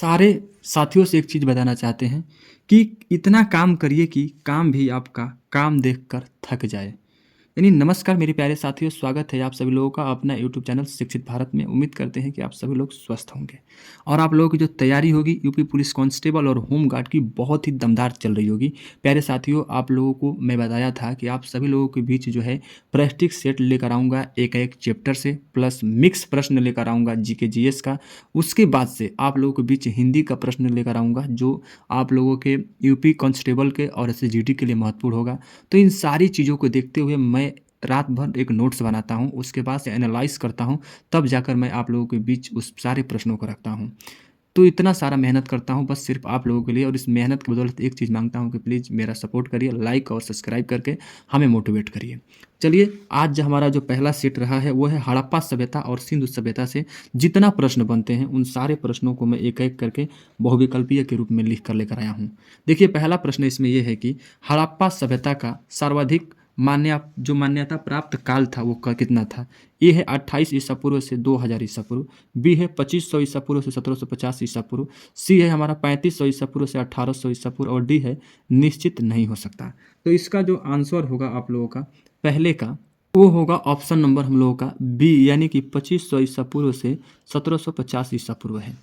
सारे साथियों से एक चीज़ बताना चाहते हैं कि इतना काम करिए कि काम भी आपका काम देखकर थक जाए। यानी नमस्कार मेरे प्यारे साथियों, स्वागत है आप सभी लोगों का अपना यूट्यूब चैनल शिक्षित भारत में। उम्मीद करते हैं कि आप सभी लोग स्वस्थ होंगे और आप लोगों की जो तैयारी होगी यूपी पुलिस कांस्टेबल और होम गार्ड की बहुत ही दमदार चल रही होगी। प्यारे साथियों, आप लोगों को मैं बताया था कि आप सभी लोगों के बीच जो है प्रैक्टिस सेट लेकर आऊँगा, एक चैप्टर से प्लस मिक्स प्रश्न लेकर आऊँगा जीके जीएस का। उसके बाद से आप लोगों के बीच हिंदी का प्रश्न लेकर आऊँगा जो आप लोगों के यूपी कांस्टेबल के और एसएसजीडी के लिए महत्वपूर्ण होगा। तो इन सारी चीज़ों को देखते हुए मैं रात भर एक नोट्स बनाता हूँ, उसके बाद से एनालाइज़ करता हूँ, तब जाकर मैं आप लोगों के बीच उस सारे प्रश्नों को रखता हूँ। तो इतना सारा मेहनत करता हूँ बस सिर्फ आप लोगों के लिए, और इस मेहनत की बदौलत एक चीज़ मांगता हूँ कि प्लीज़ मेरा सपोर्ट करिए, लाइक और सब्सक्राइब करके हमें मोटिवेट करिए। चलिए, आज जो हमारा जो पहला सेट रहा है वो है हड़प्पा सभ्यता और सिंधु सभ्यता से जितना प्रश्न बनते हैं उन सारे प्रश्नों को मैं एक एक करके बहुविकल्पीय के रूप में लिख कर लेकर आया हूँ। देखिए, पहला प्रश्न इसमें यह है कि हड़प्पा सभ्यता का सर्वाधिक मान्यता प्राप्त काल था वो कितना था। ए है 28 ईसा पूर्व से 2000 ईसा पूर्व, बी है 2500 ईसा पूर्व से 1750 ईसा पूर्व, सी है हमारा 3500 ईसा पूर्व से 1800 ईसा पूर्व, और डी है निश्चित नहीं हो सकता। तो इसका जो आंसर होगा आप लोगों का पहले का, वो होगा ऑप्शन नंबर हम लोगों का बी, यानी कि 2500 ईसा पूर्व से 1750 ईसा पूर्व है।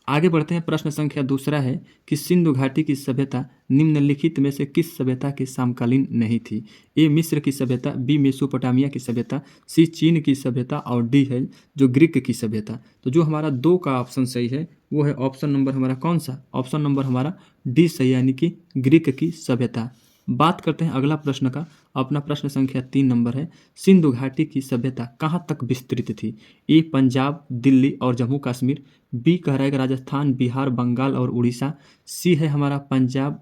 आगे बढ़ते हैं। प्रश्न संख्या दूसरा है कि सिंधु घाटी की सभ्यता निम्नलिखित में से किस सभ्यता के समकालीन नहीं थी। ए मिस्र की सभ्यता, बी मेसोपोटामिया की सभ्यता, सी चीन की सभ्यता, और डी है जो ग्रीक की सभ्यता। तो जो हमारा दो का ऑप्शन सही है वो है ऑप्शन नंबर हमारा कौन सा, ऑप्शन नंबर हमारा डी सही, यानी कि ग्रीक की सभ्यता। बात करते हैं अगला प्रश्न का। अपना प्रश्न संख्या 3 नंबर है, सिंधु घाटी की सभ्यता कहाँ तक विस्तृत थी। ए पंजाब, दिल्ली और जम्मू कश्मीर, बी कह रहा है कि राजस्थान, बिहार, बंगाल और उड़ीसा, सी है हमारा पंजाब,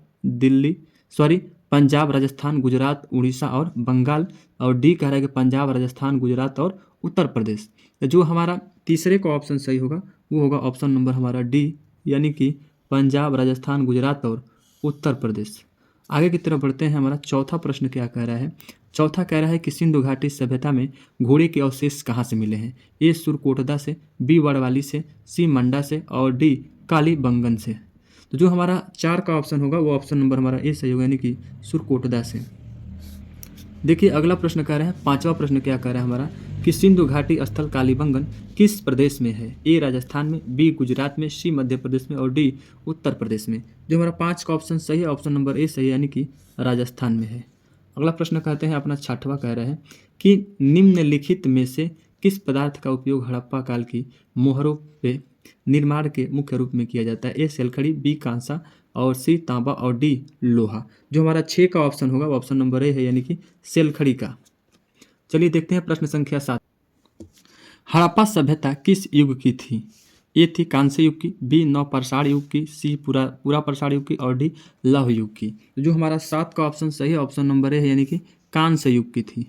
राजस्थान, गुजरात, उड़ीसा और बंगाल, और डी कह रहा है कि पंजाब, राजस्थान, गुजरात और उत्तर प्रदेश। तो जो हमारा तीसरे का ऑप्शन सही होगा वो होगा ऑप्शन नंबर हमारा डी, यानी कि पंजाब, राजस्थान, गुजरात और उत्तर प्रदेश। आगे की तरफ बढ़ते हैं। हमारा चौथा प्रश्न क्या कह रहा है। चौथा कह रहा है कि सिंधु घाटी सभ्यता में घोड़े के अवशेष कहाँ से मिले हैं। ए सुरकोटदा से, बी बड़वाली से, सी मंडा से, और डी कालीबंगन से। तो जो हमारा 4 का ऑप्शन होगा वो ऑप्शन नंबर हमारा ए सही होगा, यानी कि सुरकोटदा से। देखिए, अगला प्रश्न कह रहे हैं, पांचवा प्रश्न क्या कह रहा है हमारा कि सिंधु घाटी स्थल कालीबंगन किस प्रदेश में है। ए राजस्थान में, बी गुजरात में, सी मध्य प्रदेश में, और डी उत्तर प्रदेश में। जो हमारा 5 का ऑप्शन सही है, ऑप्शन नंबर ए सही है, यानी कि राजस्थान में है। अगला प्रश्न कहते हैं अपना छठवां कह रहे हैं कि निम्नलिखित में से किस पदार्थ का उपयोग हड़प्पा काल की मोहरों पे निर्माण के मुख्य रूप में किया जाता है। ए सेलखड़ी, बी कांसा, और सी तांबा, और डी लोहा। जो हमारा 6 का ऑप्शन होगा वो ऑप्शन नंबर ए है, यानी कि सेलखड़ी का। चलिए देखते हैं प्रश्न संख्या 7। हड़प्पा सभ्यता किस युग की थी। ए थी कांस्य युग की, बी नवपाषाण युग की, सी पुरापाषाण युग की, और डी लौह युग की। तो जो हमारा 7 का ऑप्शन सही है, ऑप्शन नंबर ए है, यानी कि कांस्य युग की थी।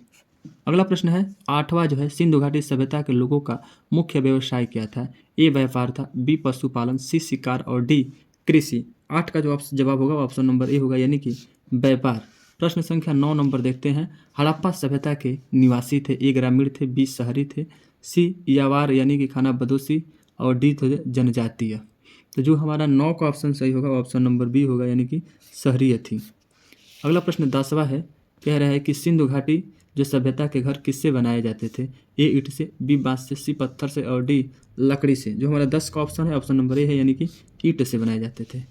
अगला प्रश्न है 8वां जो है, सिंधु घाटी सभ्यता के लोगों का मुख्य व्यवसाय क्या था। ए व्यापार था, बी पशुपालन, सी शिकार, और डी कृषि। 8 का जो जवाब होगा ऑप्शन नंबर ए होगा, यानी कि व्यापार। प्रश्न संख्या 9 नंबर देखते हैं। हड़प्पा सभ्यता के निवासी थे। ए ग्रामीण थे, बी शहरी थे, सी यावार यानी कि खाना बदोशी, और डी थे जनजातीय। तो जो हमारा 9 का ऑप्शन सही होगा ऑप्शन नंबर बी होगा, यानी कि शहरीय थी। अगला प्रश्न 10वां है, कह रहा है कि सिंधु घाटी जो सभ्यता के घर किससे बनाए जाते थे। ए ईंट से, बी बांस से, सी पत्थर से, और डी लकड़ी से। जो हमारा 10 का ऑप्शन है ऑप्शन नंबर ए है, यानी कि ईंट से बनाए जाते थे।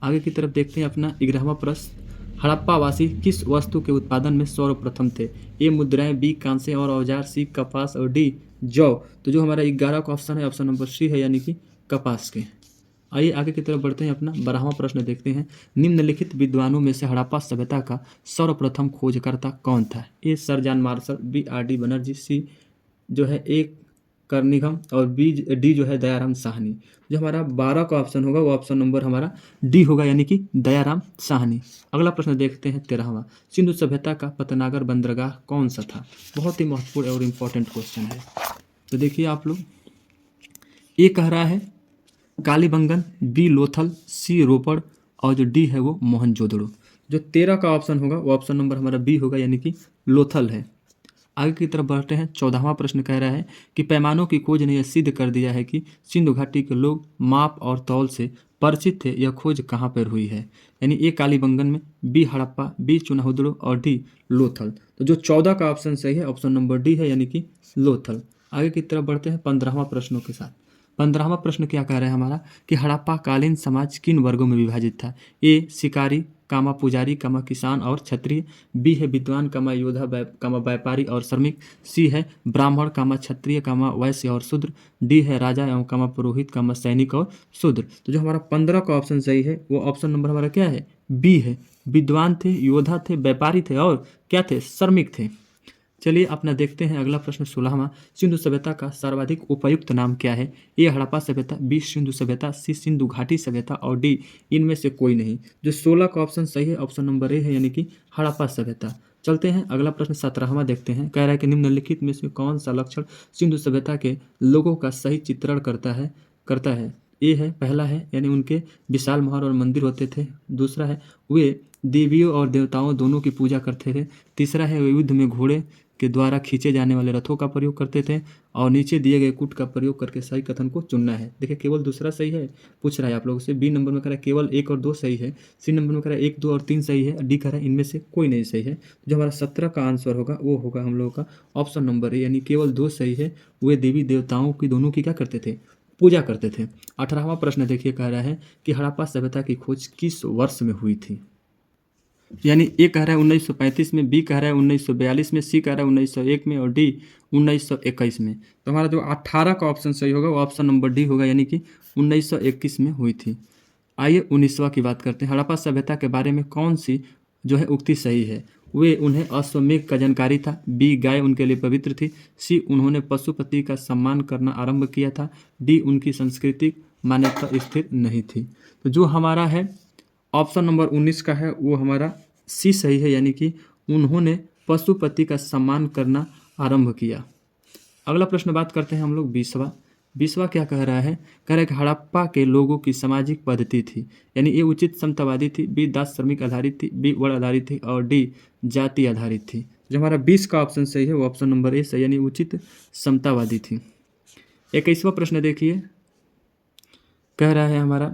आगे की तरफ देखते हैं अपना 11वां प्रश्न। हड़प्पावासी किस वस्तु के उत्पादन में सर्वप्रथम थे। ए मुद्राएं, बी कांसे और औजार, सी कपास, और डी जौ। तो जो हमारा 11 का ऑप्शन है ऑप्शन नंबर सी है, यानी कि कपास के। आइए आगे की तरफ बढ़ते हैं। अपना 12वां प्रश्न देखते हैं। निम्नलिखित विद्वानों में से हड़प्पा सभ्यता का सर्वप्रथम खोजकर्ता कौन था। A sir John Marshall, B R D Banerjee, C जो है ए कर्निघन, और बी डी जो है दयाराम साहनी। जो हमारा 12 का ऑप्शन होगा वो ऑप्शन नंबर हमारा डी होगा, यानी कि दयाराम साहनी। अगला प्रश्न देखते हैं 13वां। सिंधु सभ्यता का पतनागर बंदरगाह कौन सा था। बहुत ही महत्वपूर्ण और इम्पोर्टेंट क्वेश्चन है। तो देखिए आप लोग, ए कह रहा है कालीबंगन, बी लोथल, सी रोपड़, और जो डी है वो मोहनजोदड़ो। जो 13 का ऑप्शन होगा वो ऑप्शन नंबर हमारा बी होगा, यानी कि लोथल है। आगे की तरफ बढ़ते हैं। 14वां प्रश्न कह रहा है कि पैमानों की खोज ने यह सिद्ध कर दिया है कि सिंधु घाटी के लोग माप और तौल से परिचित थे। यह खोज कहाँ पर हुई है? यानी ए कालीबंगन में, बी हड़प्पा, बी चुनाहुदड़ो और डी लोथल। तो जो 14 का ऑप्शन सही है ऑप्शन नंबर डी है, यानी कि लोथल। आगे की तरफ बढ़ते हैं 15वां प्रश्नों के साथ। 15वां प्रश्न क्या कह रहा है हमारा कि हड़प्पा कालीन समाज किन वर्गों में विभाजित था? ए शिकारी, कामा पुजारी, कामा किसान और क्षत्रिय, बी है विद्वान, कामा योद्धा, कामा व्यापारी और श्रमिक, सी है ब्राह्मण, कामा क्षत्रिय, कामा वैश्य और शूद्र, डी है राजा एवं कामा पुरोहित, कामा सैनिक और शूद्र। तो जो हमारा 15 का ऑप्शन सही है वो ऑप्शन नंबर हमारा क्या है? बी है। विद्वान थे, योद्धा थे, व्यापारी थे और क्या थे? श्रमिक थे। चलिए अपना देखते हैं अगला प्रश्न 16वां। सिंधु सभ्यता का सर्वाधिक उपयुक्त नाम क्या है? ए हड़प्पा सभ्यता, बी सिंधु सभ्यता, सी सिंधु घाटी सभ्यता और डी इनमें से कोई नहीं। जो 16 का ऑप्शन सही है ऑप्शन नंबर ए है, यानी कि हड़प्पा सभ्यता। चलते हैं अगला प्रश्न 17वां देखते हैं। कह रहा है कि निम्नलिखित में से कौन सा लक्षण सिंधु सभ्यता के लोगों का सही चित्रण करता है? ए है, पहला है यानी उनके विशाल महल और मंदिर होते थे। दूसरा है वे देवियों और देवताओं दोनों की पूजा करते थे। तीसरा है वे युद्ध में घोड़े के द्वारा खींचे जाने वाले रथों का प्रयोग करते थे। और नीचे दिए गए कूट का प्रयोग करके सही कथन को चुनना है। देखिए केवल दूसरा सही है, पूछ रहा है आप लोगों से। बी नंबर में कह रहा है केवल 1 और 2 सही है। सी नंबर में कह रहा है 1, 2 और 3 सही है। डी कह रहा है इनमें से कोई नहीं सही है। जो हमारा 17 का आंसर होगा वो होगा हम लोगों का ऑप्शन नंबर ए, यानी केवल 2 सही है। वे देवी देवताओं की दोनों की क्या करते थे? पूजा करते थे। 18वां प्रश्न देखिए कह रहा है कि हड़प्पा सभ्यता की खोज किस वर्ष में हुई थी? यानी ए कह रहा है 1935 में, बी कह रहा है 1942 में, सी कह रहा है 1901 में और डी 1921 में। तो हमारा जो 18 का ऑप्शन सही होगा वो ऑप्शन नंबर डी होगा, यानी कि 1921 में हुई थी। आइए 19वां की बात करते हैं। हड़प्पा सभ्यता के बारे में कौन सी जो है उक्ति सही है? वे उन्हें अश्वमेध का जानकारी था, बी गाय उनके लिए पवित्र थी, सी उन्होंने पशुपति का सम्मान करना आरंभ किया था, डी उनकी सांस्कृतिक मान्यता स्थिर नहीं थी। तो जो हमारा है ऑप्शन नंबर 19 का है वो हमारा सी सही है, यानी कि उन्होंने पशुपति का सम्मान करना आरंभ किया। अगला प्रश्न बात करते हैं हम लोग 20वां क्या कह रहा है? कह रहा है कि हड़प्पा के लोगों की सामाजिक पद्धति थी, यानी ए उचित समतावादी थी, बी दास श्रमिक आधारित थी, बी वर्ण आधारित थी और डी जाति आधारित थी। जो हमारा 20 का ऑप्शन सही है वो ऑप्शन नंबर ए सही, यानी उचित समतावादी थी। 21वां प्रश्न देखिए, कह रहा है हमारा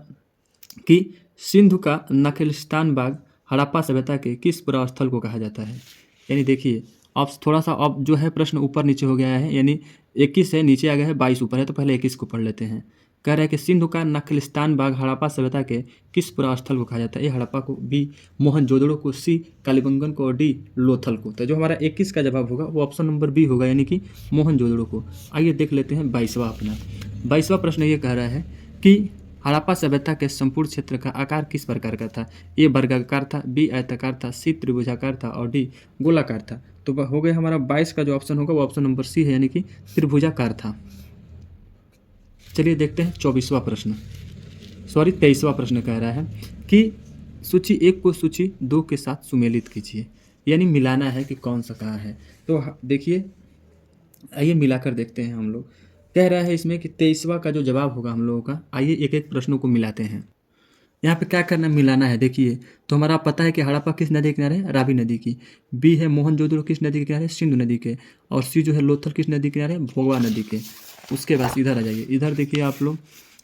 कि सिंधु का नखलिस्तान बाग हड़प्पा सभ्यता के किस पुरास्थल को कहा जाता है? यानी देखिए अब थोड़ा सा अब जो है प्रश्न ऊपर नीचे हो गया है, यानी 21 है नीचे आ गया है, 22 ऊपर है, तो पहले 21 को पढ़ लेते हैं। कह रहा है कि सिंधु का नखलिस्तान बाग हड़प्पा सभ्यता के किस पुरास्थल को कहा जाता है? ए हड़प्पा को, बी मोहनजोदड़ो को, सी कालीबंगन को और डी लोथल को। तो जो हमारा 21 का जवाब होगा वो ऑप्शन नंबर बी होगा, यानी कि मोहनजोदड़ो को। आइए देख लेते हैं 22वां अपना। 22वां प्रश्न ये कह रहा है कि हड़प्पा सभ्यता के संपूर्ण क्षेत्र का आकार किस प्रकार का था? ए वर्गाकार था, बी आयताकार था, सी त्रिभुजाकार था और डी गोलाकार था। तो हो गया हमारा 22 का जो ऑप्शन होगा वो ऑप्शन नंबर सी है, यानी कि त्रिभुजाकार था। चलिए देखते हैं 23वां प्रश्न कह रहा है कि सूची 1 को सूची 2 के साथ सुमेलित कीजिए, यानी मिलाना है कि कौन सा कहाँ है। तो देखिए आइए मिलाकर देखते हैं हम लोग। कह रहा है इसमें कि 23वां का जो जवाब होगा हम लोगों का, आइए एक एक प्रश्नों को मिलाते हैं। यहाँ पे क्या करना, मिलाना है। देखिए तो हमारा पता है कि हड़प्पा किस नदी के किनारे है? रावी नदी की। बी है मोहनजोदड़ो किस नदी के किनारे? सिंधु नदी के। और सी जो है लोथल किस नदी के किनारे? भोगवा नदी के। उसके बाद इधर आ जाइए, इधर देखिए आप लोग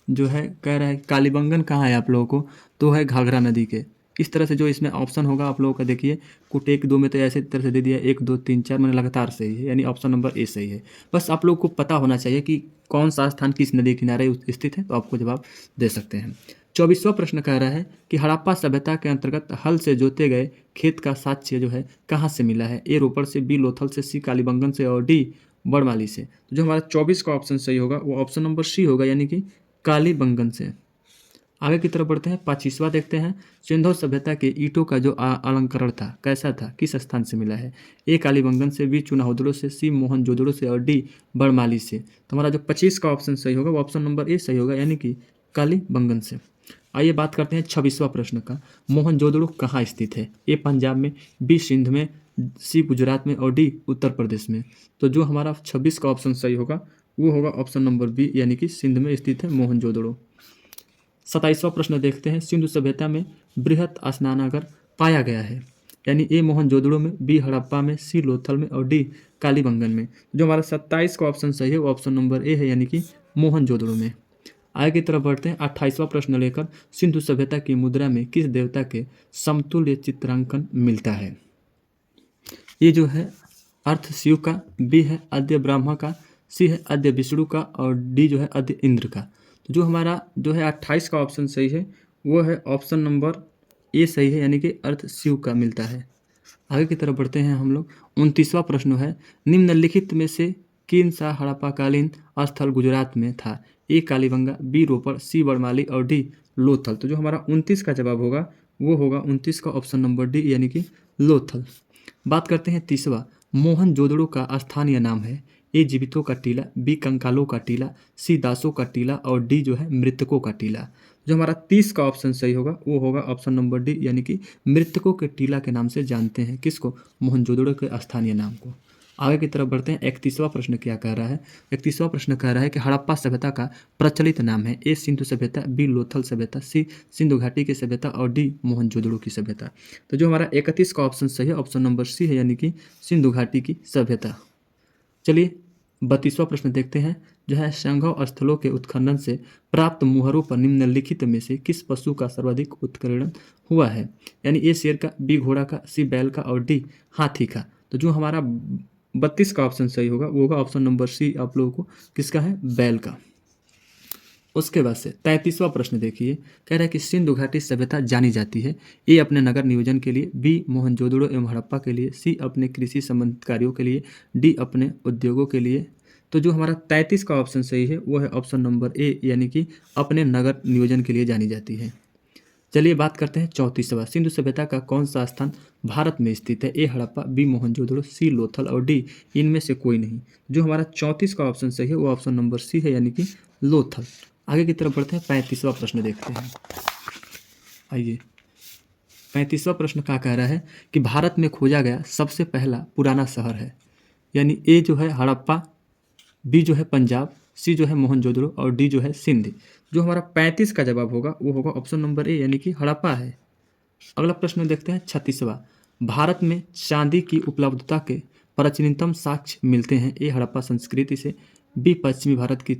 जो है कह रहा है कालीबंगन कहाँ है आप लोगों को, तो है घाघरा नदी के। इस तरह से जो इसमें ऑप्शन होगा आप लोगों का देखिए कुछ 1, 2 में तो ऐसे तरह से दे दिया 1, 2, 3, 4 मैंने लगातार सही है, यानी ऑप्शन नंबर ए सही है। बस आप लोग को पता होना चाहिए कि कौन सा स्थान किस नदी किनारे स्थित है, तो आपको जवाब दे सकते हैं। 24वां प्रश्न कह रहा है कि हड़प्पा सभ्यता के अंतर्गत हल से जोते गए खेत का साक्ष्य जो है कहाँ से मिला है? ए रोपड़ से, बी लोथल से, सी कालीबंगन से और डी बड़माली से। तो जो हमारा 24 का ऑप्शन सही होगा वो ऑप्शन नंबर सी होगा, यानी कि कालीबंगन से। आगे की तरफ बढ़ते हैं, 25वां देखते हैं। सिंधु सभ्यता के ईंटों का जो अलंकरण था कैसा था, किस स्थान से मिला है? ए कालीबंगन से, बी चुनाहुदड़ो से, सी मोहनजोदड़ो से और डी बड़माली से। तो हमारा जो 25 का ऑप्शन सही होगा वो ऑप्शन नंबर ए सही होगा, यानी कि कालीबंगन से। आइए बात करते हैं 26वां प्रश्न का। मोहनजोदड़ो कहाँ स्थित है? ए पंजाब में, बी सिंध में, सी गुजरात में और डी उत्तर प्रदेश में। तो जो हमारा 26 का ऑप्शन सही होगा वो होगा ऑप्शन नंबर बी, यानी कि सिंध में स्थित है मोहनजोदड़ो। 27वां प्रश्न देखते हैं। सिंधु सभ्यता में बृहत स्नानागार पाया गया है। यानी ए मोहनजोदड़ो में, बी हड़प्पा में, सी लोथल में और डी कालीबंगन में। जो हमारा 27 का ऑप्शन सही है वो ऑप्शन नंबर ए है, यानी कि मोहनजोदड़ो में। आगे की तरफ बढ़ते हैं। 28वां प्रश्न लेकर, सिंधु सभ्यता की मुद्रा में किस देवता के समतुल्य चित्रांकन मिलता है? ये जो है अर्थ शिव का, बी है आद्य ब्रह्मा का, सी है आद्य विष्णु का और डी जो है आद्य इंद्र का। तो जो हमारा जो है 28 का ऑप्शन सही है वो है ऑप्शन नंबर ए सही है, यानी कि अर्थ शिव का मिलता है। आगे की तरफ बढ़ते हैं हम लोग। 29वां प्रश्न है, निम्नलिखित में से किन सा हड़प्पाकालीन स्थल गुजरात में था? ए कालीबंगा, बी रोपड़, सी बड़माली और डी लोथल। तो जो हमारा 29 का जवाब होगा वो होगा 29 का ऑप्शन नंबर डी, यानी कि लोथल। बात करते हैं 30वां, मोहनजोदड़ो का स्थानीय नाम है? ए जीवितों का टीला, बी कंकालों का टीला, सी दासों का टीला और डी जो है मृतकों का टीला। जो हमारा 30 का ऑप्शन सही होगा वो होगा ऑप्शन नंबर डी, यानी कि मृतकों के टीला के नाम से जानते हैं किसको? मोहनजोदड़ो के स्थानीय नाम को। आगे की तरफ बढ़ते हैं। 31वां प्रश्न क्या कह रहा है? 31वां प्रश्न कह रहा है कि हड़प्पा सभ्यता का प्रचलित नाम है? ए सिंधु सभ्यता, बी लोथल सभ्यता, सी सिंधु घाटी की सभ्यता और डी मोहनजोदड़ो की सभ्यता। तो जो हमारा 31 का ऑप्शन सही है ऑप्शन नंबर सी है, यानी कि सिंधु घाटी की सभ्यता। चलिए 32वां प्रश्न देखते हैं, जो है संघव स्थलों के उत्खनन से प्राप्त मुहरों पर निम्नलिखित में से किस पशु का सर्वाधिक उत्खनन हुआ है? यानी ए शेर का, बी घोड़ा का, सी बैल का और डी हाथी का। तो जो हमारा 32 का ऑप्शन सही होगा वो होगा ऑप्शन नंबर सी आप लोगों को, किसका है? बैल का। उसके बाद से 33वां प्रश्न देखिए, कह रहा है कि सिंधु घाटी सभ्यता जानी जाती है? ए अपने नगर नियोजन के लिए, बी मोहनजोदड़ो एवं हड़प्पा के लिए, सी अपने कृषि संबंधित कार्यों के लिए, डी अपने उद्योगों के लिए। तो जो हमारा 33 का ऑप्शन सही है वो है ऑप्शन नंबर ए, यानी कि अपने नगर नियोजन के लिए जानी जाती है। चलिए बात करते हैं 34वां, सिंधु सभ्यता का कौन सा स्थान भारत में स्थित है? ए हड़प्पा, बी मोहनजोदड़ो, सी लोथल और डी इनमें से कोई नहीं। जो हमारा 34 का ऑप्शन सही है वो ऑप्शन नंबर सी है, यानी कि लोथल। आगे की तरफ बढ़ते हैं। 35वां प्रश्न देखते हैं। आइए 35वां प्रश्न क्या कह रहा है कि भारत में खोजा गया सबसे पहला पुराना शहर है? यानी ए जो है हड़प्पा, बी जो है पंजाब, सी जो है मोहनजोदड़ो और डी जो है सिंध। जो हमारा 35 का जवाब होगा वो होगा ऑप्शन नंबर ए, यानी कि हड़प्पा है। अगला प्रश्न देखते हैं 36वां, भारत में चांदी की उपलब्धता के प्राचीनतम साक्ष्य मिलते हैं? ए हड़प्पा संस्कृति से, बी पश्चिमी भारत की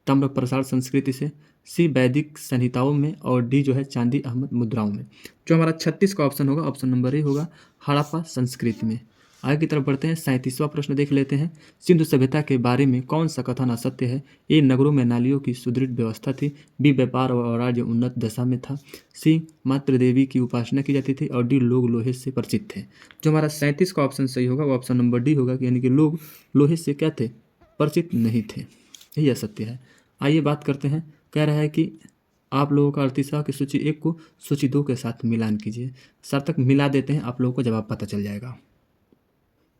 ताम्र प्रसार संस्कृति से, सी वैदिक संहिताओं में और डी जो है चांदी अहमद मुद्राओं में। जो हमारा 36 का ऑप्शन होगा ऑप्शन नंबर ए होगा, हड़प्पा संस्कृति में। आगे की तरफ बढ़ते हैं। 37वां प्रश्न देख लेते हैं, सिंधु सभ्यता के बारे में कौन सा कथन असत्य है? ए नगरों में नालियों की सुदृढ़ व्यवस्था थी, बी व्यापार और राज्य उन्नत दशा में था, सी मातृ देवी की उपासना की जाती थी और डी लोग लोहे से परिचित थे। जो हमारा 37 का ऑप्शन सही होगा वो ऑप्शन नंबर डी होगा, यानी कि लोग लोहे से क्या थे? परिचित नहीं थे। यही असत्य है। आइए बात करते हैं। कह रहा है कि आप लोगों का अर्थशास्त्र की सूची 1 को सूची 2 के साथ मिलान कीजिए। सार्थक मिला देते हैं, आप लोगों को जवाब पता चल जाएगा।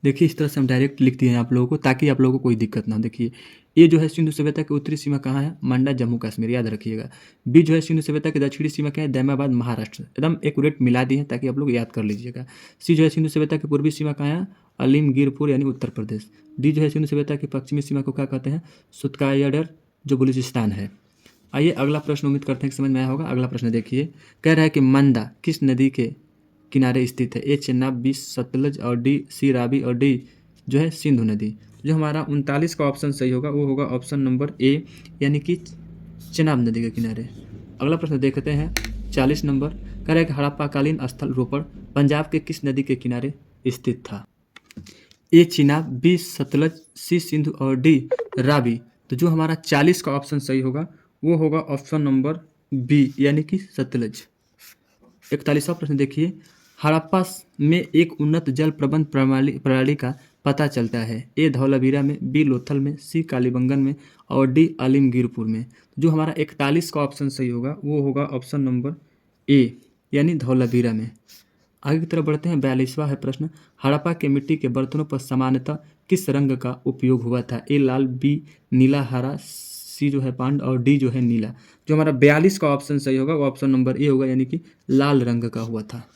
देखिए इस तरह से हम डायरेक्ट लिख दिए हैं आप लोगों को, ताकि आप लोगों को कोई दिक्कत ना हो। देखिए ये जो है सिंधु सभ्यता की उत्तरी सीमा कहाँ है? मंडा जम्मू कश्मीर, याद रखिएगा। बी जो है सिंधु सभ्यता की दक्षिणी सीमा क्या है? दैमाबाद महाराष्ट्र। एकदम एक्यूरेट मिला दिए हैं ताकि आप लोग याद कर लीजिएगा। सी जो है सिंधु सभ्यता की पूर्वी सीमा कहाँ है? अलीमगीरपुर यानी उत्तर प्रदेश। डी जो है सिंधु सभ्यता की पश्चिमी सीमा को क्या कहते हैं? सुत्कायडर, जो बलूचिस्तान है। आइए अगला प्रश्न, उम्मीद करते हैं कि समझ में आया होगा। अगला प्रश्न देखिए, कह रहा है कि मंदा किस नदी के किनारे स्थित है? ए चेनाब, बी सतलज और डी सी रावी और डी जो है सिंधु नदी। जो हमारा 39 का ऑप्शन सही होगा वो होगा ऑप्शन नंबर ए, यानी कि चेनाब नदी के किनारे। अगला प्रश्न देखते हैं 40 नंबर, कह रहा है कि हड़प्पाकालीन स्थल रोपड़ पंजाब के किस नदी के किनारे स्थित था? ए चिनाब, बी सतलज, सी सिंधु और डी रावी। तो जो हमारा 40 का ऑप्शन सही होगा वो होगा ऑप्शन नंबर बी, यानी कि सतलज। 41वां प्रश्न देखिए, हड़प्पा में एक उन्नत जल प्रबंध प्रणाली का पता चलता है? ए धौलावीरा में, बी लोथल में, सी कालीबंगन में और डी आलिमगीरपुर में। जो हमारा 41 का ऑप्शन सही होगा वो होगा ऑप्शन नंबर ए, यानी धौलावीरा में। आगे की तरफ बढ़ते हैं। 42वां है प्रश्न, हड़प्पा के मिट्टी के बर्तनों पर सामान्यतः किस रंग का उपयोग हुआ था? ए लाल, बी नीला, हरा, सी जो है पांड और डी जो है नीला। जो हमारा 42 का ऑप्शन सही होगा वो ऑप्शन नंबर ए होगा, यानी कि लाल रंग का हुआ था।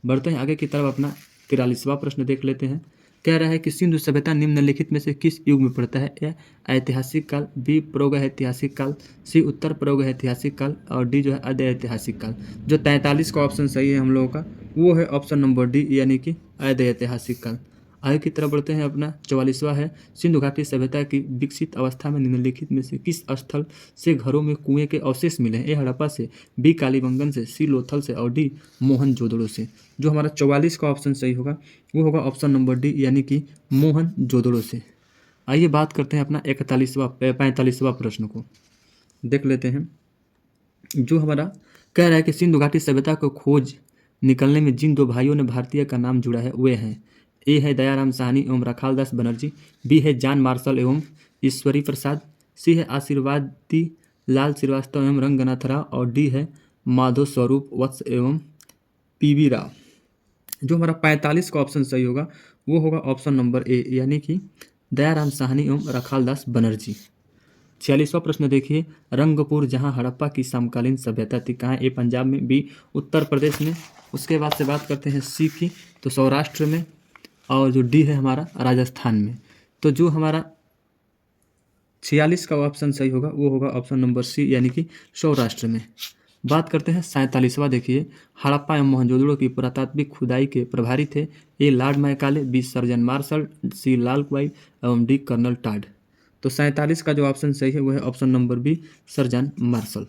बढ़ते हैं आगे की तरफ। अपना 43वां प्रश्न देख लेते हैं। कह रहा है कि सिंधु सभ्यता निम्नलिखित में से किस युग में पड़ता है? ए ऐतिहासिक काल, बी प्रागैतिहासिक काल, सी उत्तर प्रागैतिहासिक काल और डी जो है अध ऐतिहासिक काल। जो 43 का ऑप्शन सही है हम लोगों का वो है ऑप्शन नंबर डी यानी कि अवैध ऐतिहासिक काल। आगे की तरफ बढ़ते हैं। अपना 44वां है, सिंधु घाटी सभ्यता की विकसित अवस्था में निम्नलिखित में से किस स्थल से घरों में कुएं के अवशेष मिले हैं? ए हड़प्पा से, बी कालीबंगन से, सी लोथल से और डी मोहनजोदड़ो से। जो हमारा 44 का ऑप्शन सही होगा वो होगा ऑप्शन नंबर डी यानी कि मोहनजोदड़ो से। आइए बात करते हैं अपना 45वां प्रश्न को देख लेते हैं। जो हमारा कह रहा है कि सिंधु घाटी सभ्यता को खोज निकलने में जिन दो भाइयों ने भारतीय का नाम जुड़ा है वे हैं, ए है दयाराम साहनी एवं रखालदास बनर्जी, बी है जॉन मार्शल एवं ईश्वरी प्रसाद, सी है आशीर्वादी लाल श्रीवास्तव एवं रंगनाथ राव और डी है माधव स्वरूप वत्स एवं पीवी राव। जो हमारा 45 का ऑप्शन सही होगा वो होगा ऑप्शन नंबर ए यानी कि दयाराम साहनी एवं रखालदास बनर्जी। 46वां प्रश्न देखिए, रंगपुर जहां हड़प्पा की समकालीन सभ्यता थी कहाँ? ए पंजाब में, बी उत्तर प्रदेश में, उसके बाद से बात करते हैं सी की तो सौराष्ट्र में और जो डी है हमारा राजस्थान में। तो जो हमारा 46 का ऑप्शन सही होगा वो होगा ऑप्शन नंबर सी यानी कि सौराष्ट्र में। बात करते हैं 47वां देखिए, हड़प्पा एवं मोहनजोदड़ो की पुरातात्विक खुदाई के प्रभारी थे? A lord Macaulay, B sir John Marshall, C Lal क्वाई एवं डी कर्नल टाड। तो 47 का जो ऑप्शन सही है वो है option number B sir John Marshall.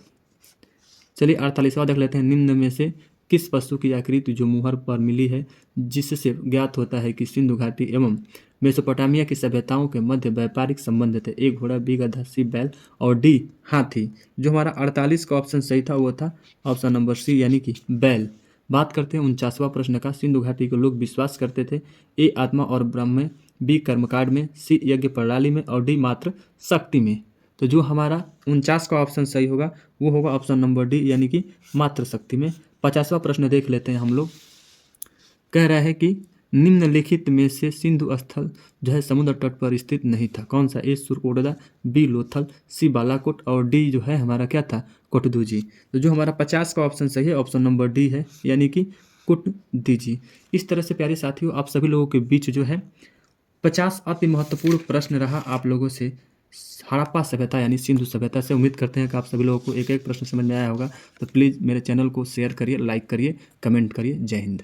चलिए 48वां देख लेते हैं, निम्न में से किस पशु की आकृति जो मुहर पर मिली है जिससे ज्ञात होता है कि सिंधु घाटी एवं मेसोपोटामिया की सभ्यताओं के मध्य व्यापारिक संबंध थे? ए घोड़ा, बी गधा, सी बैल और डी हाथी। जो हमारा 48 का ऑप्शन सही था वो था ऑप्शन नंबर सी यानी कि बैल। बात करते हैं 49वां प्रश्न का, सिंधु घाटी के लोग विश्वास करते थे? ए आत्मा और ब्रह्म में, बी कर्मकांड में, सी यज्ञ प्रणाली में और डी मात्र शक्ति में। तो जो हमारा 49 का ऑप्शन सही होगा वो होगा ऑप्शन नंबर डी यानी कि मात्र शक्ति में। 50वां प्रश्न देख लेते हैं हम लोग। कह रहा है कि निम्नलिखित में से सिंधु स्थल जो है समुद्र तट पर स्थित नहीं था, कौन सा? ए सुरकोटदा, बी लोथल, सी बालाकोट और डी जो है हमारा क्या था? कोटदूजी। तो जो हमारा 50 का ऑप्शन सही है ऑप्शन नंबर डी है यानी कि कोटदीजी। इस तरह से प्यारे साथियों आप सभी लोगों के बीच जो है 50 अति महत्वपूर्ण प्रश्न रहा आप लोगों से हड़प्पा सभ्यता यानी सिंधु सभ्यता से। उम्मीद करते हैं कि आप सभी लोगों को एक एक प्रश्न समझ में आया होगा। तो प्लीज़ मेरे चैनल को शेयर करिए, लाइक करिए, कमेंट करिए। जय हिंद।